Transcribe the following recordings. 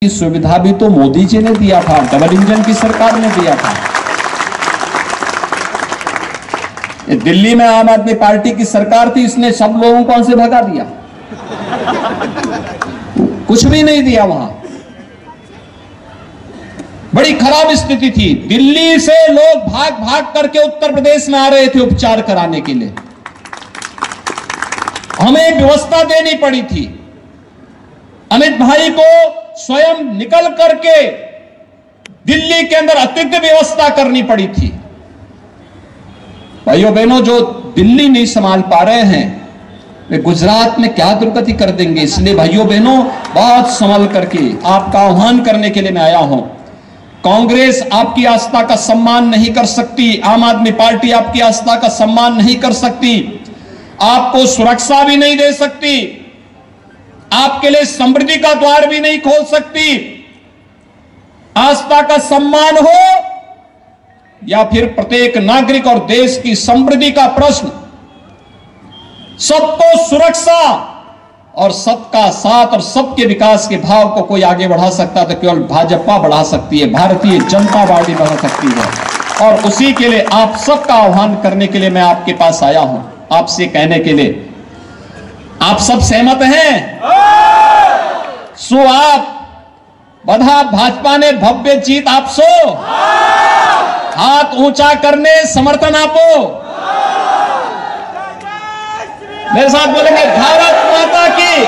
की सुविधा भी तो मोदी जी ने दिया था, डबल इंजन की सरकार ने दिया था। दिल्ली में आम आदमी पार्टी की सरकार थी, इसने सब लोगों को वहां से भगा दिया, कुछ भी नहीं दिया। वहां बड़ी खराब स्थिति थी। दिल्ली से लोग भाग भाग करके उत्तर प्रदेश में आ रहे थे उपचार कराने के लिए, हमें व्यवस्था देनी पड़ी थी। अमित भाई को स्वयं निकल करके दिल्ली के अंदर अतिरिक्त व्यवस्था करनी पड़ी थी। भाइयों बहनों, जो दिल्ली नहीं संभाल पा रहे हैं वे गुजरात में क्या दुर्गति कर देंगे। इसलिए भाइयों बहनों, बहुत संभल करके आपका आह्वान करने के लिए मैं आया हूं। कांग्रेस आपकी आस्था का सम्मान नहीं कर सकती, आम आदमी पार्टी आपकी आस्था का सम्मान नहीं कर सकती, आपको सुरक्षा भी नहीं दे सकती, आपके लिए समृद्धि का द्वार भी नहीं खोल सकती। आस्था का सम्मान हो या फिर प्रत्येक नागरिक और देश की समृद्धि का प्रश्न, सबको सुरक्षा और सबका साथ और सबके विकास के भाव को कोई आगे बढ़ा सकता तो केवल भाजपा बढ़ा सकती है, भारतीय जनता पार्टी बढ़ा सकती है। और उसी के लिए आप सबका आह्वान करने के लिए मैं आपके पास आया हूं, आपसे कहने के लिए। आप सब सहमत हैं? सो आप बधा भाजपा ने भव्य जीत आप सो हाथ ऊंचा करने समर्थन आपो। मेरे साथ बोलेंगे भारत माता की।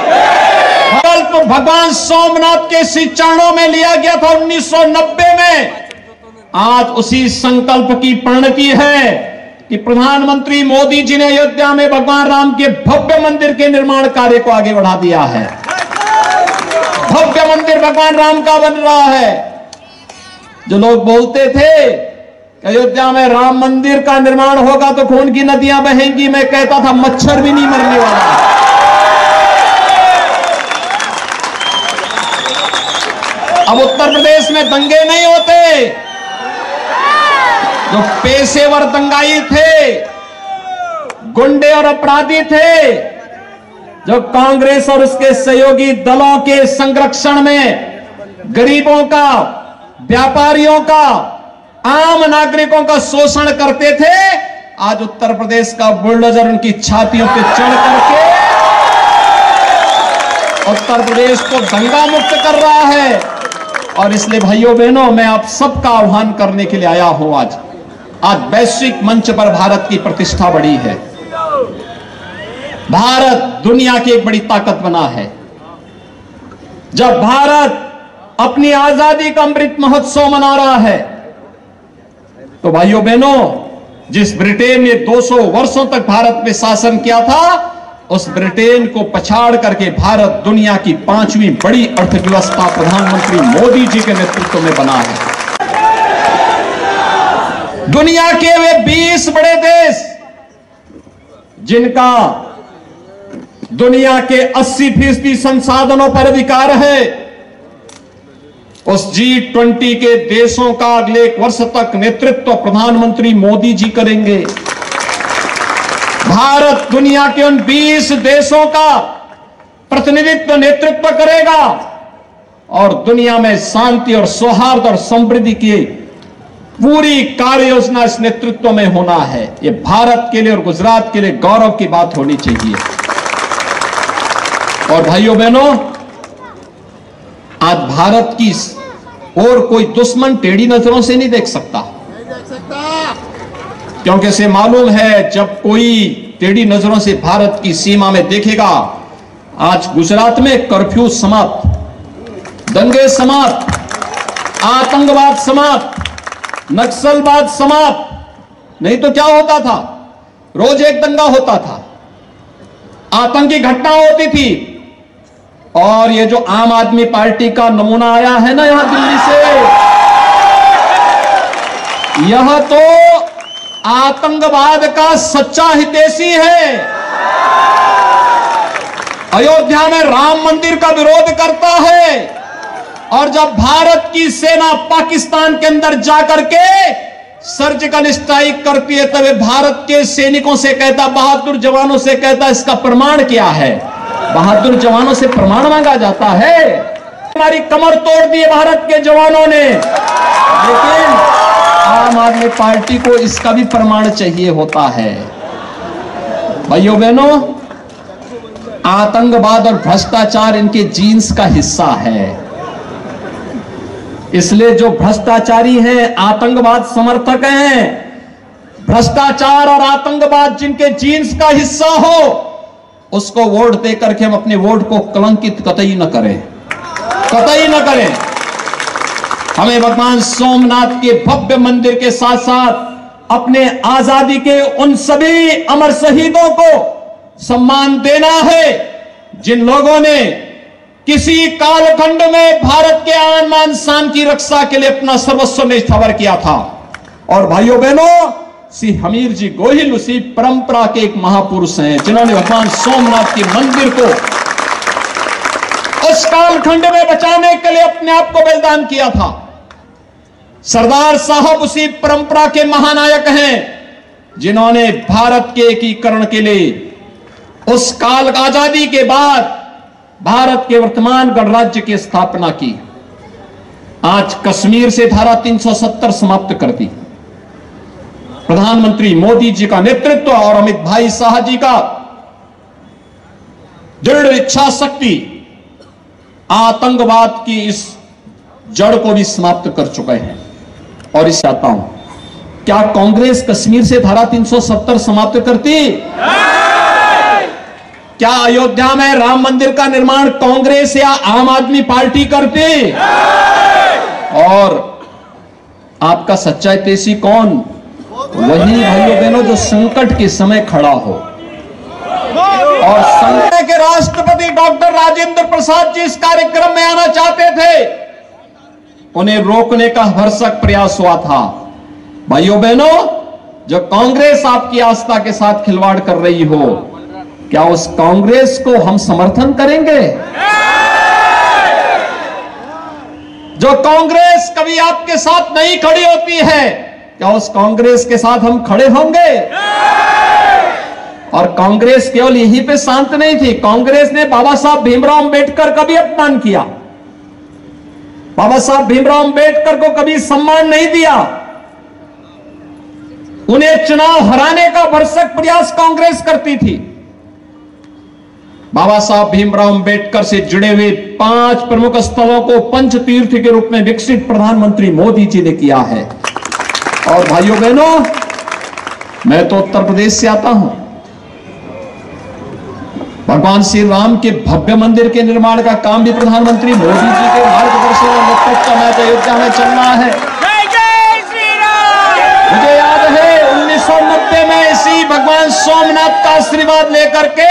संकल्प भगवान सोमनाथ के श्री चरणों में लिया गया था 1990 में। आज उसी संकल्प की परिणति है कि प्रधानमंत्री मोदी जी ने अयोध्या में भगवान राम के भव्य मंदिर के निर्माण कार्य को आगे बढ़ा दिया है। भव्य मंदिर भगवान राम का बन रहा है। जो लोग बोलते थे अयोध्या में राम मंदिर का निर्माण होगा तो खून की नदियां बहेंगी, मैं कहता था मच्छर भी नहीं मरने वाला। अब उत्तर प्रदेश में दंगे नहीं होते। जो पेशेवर दंगाई थे, गुंडे और अपराधी थे, जो कांग्रेस और उसके सहयोगी दलों के संरक्षण में गरीबों का, व्यापारियों का, आम नागरिकों का शोषण करते थे, आज उत्तर प्रदेश का बुलडोजर उनकी छातियों पे चढ़ करके उत्तर प्रदेश को दंगा मुक्त कर रहा है। और इसलिए भाइयों बहनों, मैं आप सबका आह्वान करने के लिए आया हूं। आज वैश्विक मंच पर भारत की प्रतिष्ठा बढ़ी है। भारत दुनिया की एक बड़ी ताकत बना है। जब भारत अपनी आजादी का अमृत महोत्सव मना रहा है तो भाइयों बहनों, जिस ब्रिटेन ने 200 वर्षों तक भारत में शासन किया था, उस ब्रिटेन को पछाड़ करके भारत दुनिया की 5वीं बड़ी अर्थव्यवस्था प्रधानमंत्री मोदी जी के नेतृत्व में बना है। दुनिया के वे 20 बड़े देश जिनका दुनिया के 80% संसाधनों पर अधिकार है, उस G20 के देशों का अगले 1 वर्ष तक नेतृत्व प्रधानमंत्री मोदी जी करेंगे। भारत दुनिया के उन 20 देशों का प्रतिनिधित्व नेतृत्व करेगा और दुनिया में शांति और सौहार्द और समृद्धि की पूरी कार्य योजना इस नेतृत्व में होना है। ये भारत के लिए और गुजरात के लिए गौरव की बात होनी चाहिए। और भाइयों बहनों, आज भारत की और कोई दुश्मन टेढ़ी नजरों से नहीं देख सकता, क्योंकि इसे मालूम है जब कोई टेढ़ी नजरों से भारत की सीमा में देखेगा। आज गुजरात में कर्फ्यू समाप्त, दंगे समाप्त, आतंकवाद समाप्त, नक्सलवाद समाप्त। नहीं तो क्या होता था? रोज एक दंगा होता था, आतंकी घटना होती थी। और ये जो आम आदमी पार्टी का नमूना आया है ना यहां दिल्ली से, यह तो आतंकवाद का सच्चा हितैषी है। अयोध्या में राम मंदिर का विरोध करता है और जब भारत की सेना पाकिस्तान के अंदर जाकर के सर्जिकल स्ट्राइक करती है तब भारत के सैनिकों से कहता, बहादुर जवानों से कहता, इसका प्रमाण क्या है? बहादुर जवानों से प्रमाण मांगा जाता है। हमारी कमर तोड़ दी है भारत के जवानों ने, लेकिन आम आदमी पार्टी को इसका भी प्रमाण चाहिए होता है। भाइयों बहनों, आतंकवाद और भ्रष्टाचार इनके जीन्स का हिस्सा है। इसलिए जो भ्रष्टाचारी हैं, आतंकवाद समर्थक हैं, भ्रष्टाचार और आतंकवाद जिनके जीन्स का हिस्सा हो, उसको वोट देकर के हम अपने वोट को कलंकित कतई न करें, कतई न करें। हमें भगवान सोमनाथ के भव्य मंदिर के साथ साथ अपने आजादी के उन सभी अमर शहीदों को सम्मान देना है जिन लोगों ने किसी कालखंड में भारत के आन मान शान की रक्षा के लिए अपना सर्वस्व न्यौछावर किया था। और भाइयों बहनों, श्री हमीर जी गोहिल उसी परंपरा के एक महापुरुष हैं जिन्होंने भगवान सोमनाथ के मंदिर को उस कालखंड में बचाने के लिए अपने आप को बलिदान किया था। सरदार साहब उसी परंपरा के महानायक हैं जिन्होंने भारत के एकीकरण के लिए उस काल आजादी के बाद भारत के वर्तमान गणराज्य की स्थापना की। आज कश्मीर से धारा 370 समाप्त कर दी। प्रधानमंत्री मोदी जी का नेतृत्व और अमित भाई शाह जी का दृढ़ इच्छा शक्ति आतंकवाद की इस जड़ को भी समाप्त कर चुके हैं। और इस चाहता हूं, क्या कांग्रेस कश्मीर से धारा 370 समाप्त करती? क्या अयोध्या में राम मंदिर का निर्माण कांग्रेस या आम आदमी पार्टी करती? और आपका सच्चा हितैषी कौन? वही भाइयों बहनों जो संकट के समय खड़ा हो। और संघ के राष्ट्रपति डॉक्टर राजेंद्र प्रसाद जी इस कार्यक्रम में आना चाहते थे, उन्हें रोकने का भरसक प्रयास हुआ था। भाइयों बहनों, जो कांग्रेस आपकी आस्था के साथ खिलवाड़ कर रही हो, क्या उस कांग्रेस को हम समर्थन करेंगे? जो कांग्रेस कभी आपके साथ नहीं खड़ी होती है, क्या उस कांग्रेस के साथ हम खड़े होंगे? और कांग्रेस केवल यहीं पे शांत नहीं थी। कांग्रेस ने बाबा साहब भीमराव अंबेडकर का भी अपमान किया, बाबा साहब भीमराव अंबेडकर को कभी सम्मान नहीं दिया। उन्हें चुनाव हराने का भरसक प्रयास कांग्रेस करती थी। बाबा साहब भीमराव अंबेडकर से जुड़े हुए 5 प्रमुख स्थलों को पंचतीर्थ के रूप में विकसित प्रधानमंत्री मोदी जी ने किया है। और भाइयों बहनों, मैं तो उत्तर प्रदेश से आता हूं। भगवान श्री राम के भव्य मंदिर के निर्माण का काम भी प्रधानमंत्री मोदी जी के मार्गदर्शन और नेतृत्व में अयोध्या में चल रहा है। मुझे याद है 1990 में इसी भगवान सोमनाथ का आशीर्वाद लेकर के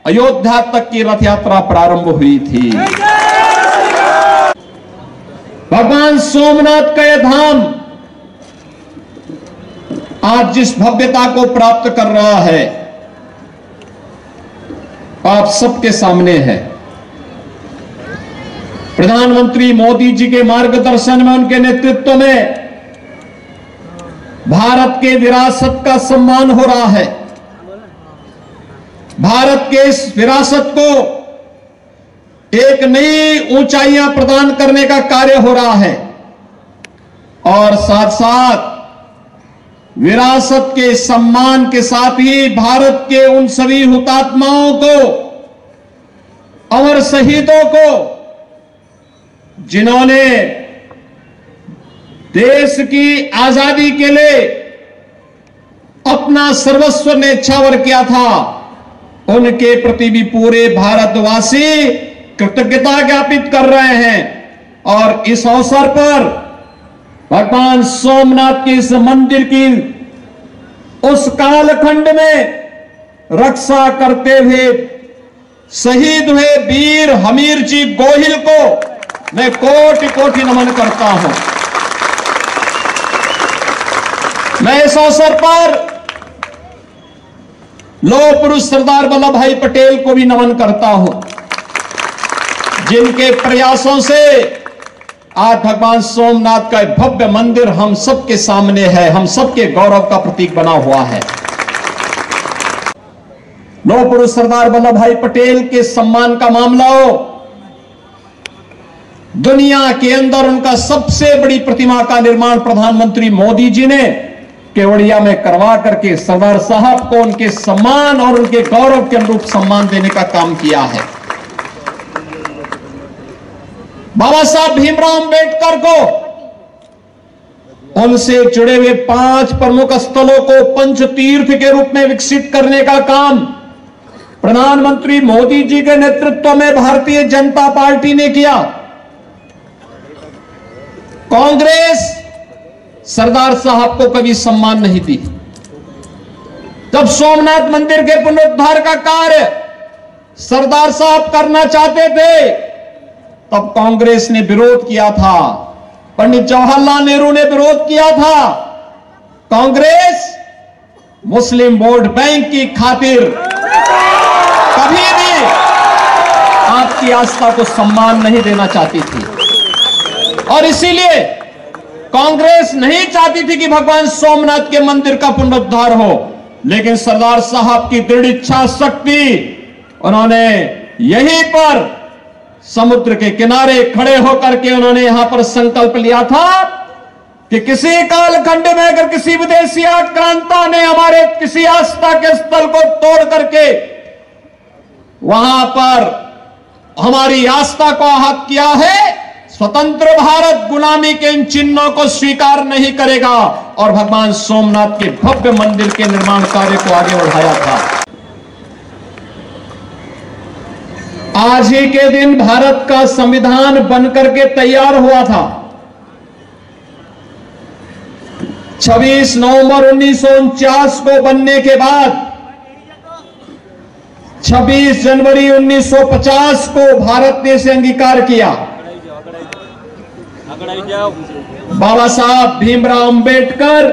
अयोध्या तक की रथ यात्रा प्रारंभ हुई थी। भगवान सोमनाथ का यह धाम आज जिस भव्यता को प्राप्त कर रहा है, आप सबके सामने है। प्रधानमंत्री मोदी जी के मार्गदर्शन में, उनके नेतृत्व में भारत के विरासत का सम्मान हो रहा है। भारत के इस विरासत को एक नई ऊंचाइयां प्रदान करने का कार्य हो रहा है। और साथ साथ विरासत के सम्मान के साथ ही भारत के उन सभी हुतात्माओं को, अमर शहीदों को, जिन्होंने देश की आजादी के लिए अपना सर्वस्व न्यौछावर किया था, उनके प्रति भी पूरे भारतवासी कृतज्ञता ज्ञापित कर रहे हैं। और इस अवसर पर भगवान सोमनाथ के इस मंदिर की उस कालखंड में रक्षा करते हुए शहीद हुए वीर हमीर जी गोहिल को मैं कोटि कोटि नमन करता हूं। मैं इस अवसर पर लौह पुरुष सरदार वल्लभ भाई पटेल को भी नमन करता हूं, जिनके प्रयासों से आज भगवान सोमनाथ का भव्य मंदिर हम सबके सामने है, हम सबके गौरव का प्रतीक बना हुआ है। लौह पुरुष सरदार वल्लभ भाई पटेल के सम्मान का मामला हो, दुनिया के अंदर उनका सबसे बड़ी प्रतिमा का निर्माण प्रधानमंत्री मोदी जी ने केवड़िया में करवा करके सरदार साहब को उनके सम्मान और उनके गौरव के अनुरूप सम्मान देने का काम किया है। बाबा साहब भीमराव अंबेडकर को उनसे जुड़े हुए 5 प्रमुख स्थलों को पंचतीर्थ के रूप में विकसित करने का काम प्रधानमंत्री मोदी जी के नेतृत्व में भारतीय जनता पार्टी ने किया। कांग्रेस सरदार साहब को कभी सम्मान नहीं दी। जब सोमनाथ मंदिर के पुनरुद्धार का कार्य सरदार साहब करना चाहते थे तब कांग्रेस ने विरोध किया था, पंडित जवाहरलाल नेहरू ने विरोध किया था। कांग्रेस मुस्लिम वोट बैंक की खातिर कभी भी आपकी आस्था को सम्मान नहीं देना चाहती थी और इसीलिए कांग्रेस नहीं चाहती थी कि भगवान सोमनाथ के मंदिर का पुनरुद्धार हो। लेकिन सरदार साहब की दृढ़ इच्छा शक्ति, उन्होंने यहीं पर समुद्र के किनारे खड़े होकर के उन्होंने यहां पर संकल्प लिया था कि किसी कालखंड में अगर किसी विदेशी आक्रांता ने हमारे किसी आस्था के स्थल को तोड़ करके वहां पर हमारी आस्था को आहत किया है, स्वतंत्र भारत गुलामी के इन चिन्हों को स्वीकार नहीं करेगा और भगवान सोमनाथ के भव्य मंदिर के निर्माण कार्य को आगे बढ़ाया था। आज ही के दिन भारत का संविधान बनकर के तैयार हुआ था। 26 नवंबर 1949 को बनने के बाद 26 जनवरी 1950 को भारत ने इसे अंगीकार किया। बाबा साहब भीमराव अंबेडकर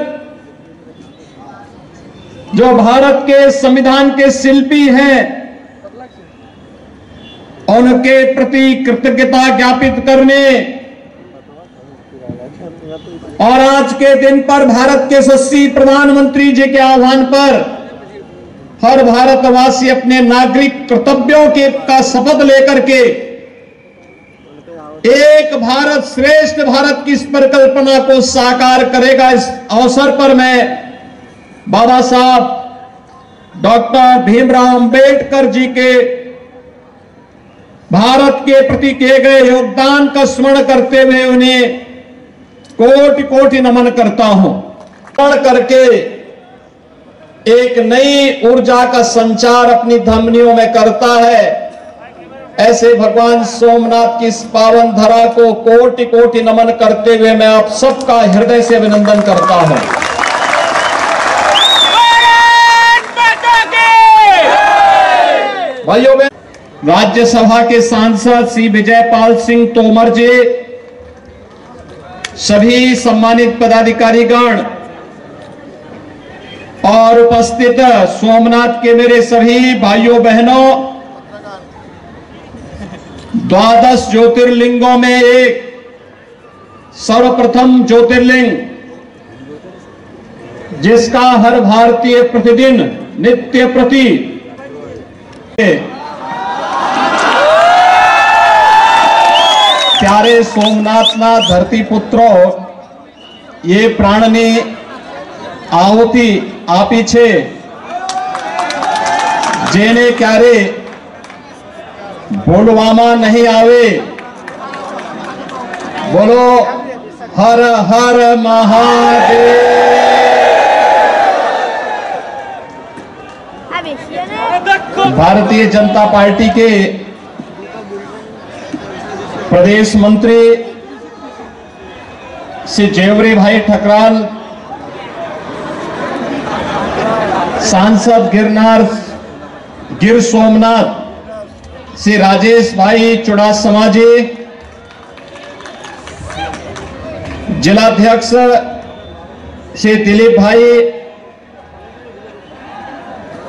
जो भारत के संविधान के शिल्पी हैं, उनके प्रति कृतज्ञता ज्ञापित करने और आज के दिन पर भारत के यशस्वी प्रधानमंत्री जी के आह्वान पर हर भारतवासी अपने नागरिक कर्तव्यों के का शपथ लेकर के एक भारत श्रेष्ठ भारत की इस परिकल्पना को साकार करेगा। इस अवसर पर मैं बाबा साहब डॉक्टर भीमराव अंबेडकर जी के भारत के प्रति किए गए योगदान का स्मरण करते हुए उन्हें कोटि कोटि नमन करता हूं। स्मरण करके एक नई ऊर्जा का संचार अपनी धमनियों में करता है। ऐसे भगवान सोमनाथ की इस पावन धरा को कोटि कोटि नमन करते हुए मैं आप सबका हृदय से अभिनंदन करता हूं। भाइयों बहन, राज्यसभा के सांसद श्री विजयपाल सिंह तोमर जी, सभी सम्मानित पदाधिकारीगण और उपस्थित सोमनाथ के मेरे सभी भाइयों बहनों, 12 ज्योतिर्लिंगों में एक सर्वप्रथम ज्योतिर्लिंग जिसका हर भारतीय प्रतिदिन नित्य प्रति प्यारे सोमनाथ ना धरती पुत्रों, ये प्राणनी आहुति आपी छे जेने क्यारे बोलवामा नहीं आवे। बोलो हर हर महादेव। भारतीय जनता पार्टी के प्रदेश मंत्री श्री जेवरी भाई ठकराल, सांसद गिर सोमनाथ श्री राजेश भाई चुड़ासमा जी, जिलाध्यक्ष श्री दिलीप भाई,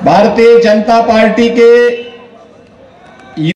भारतीय जनता पार्टी के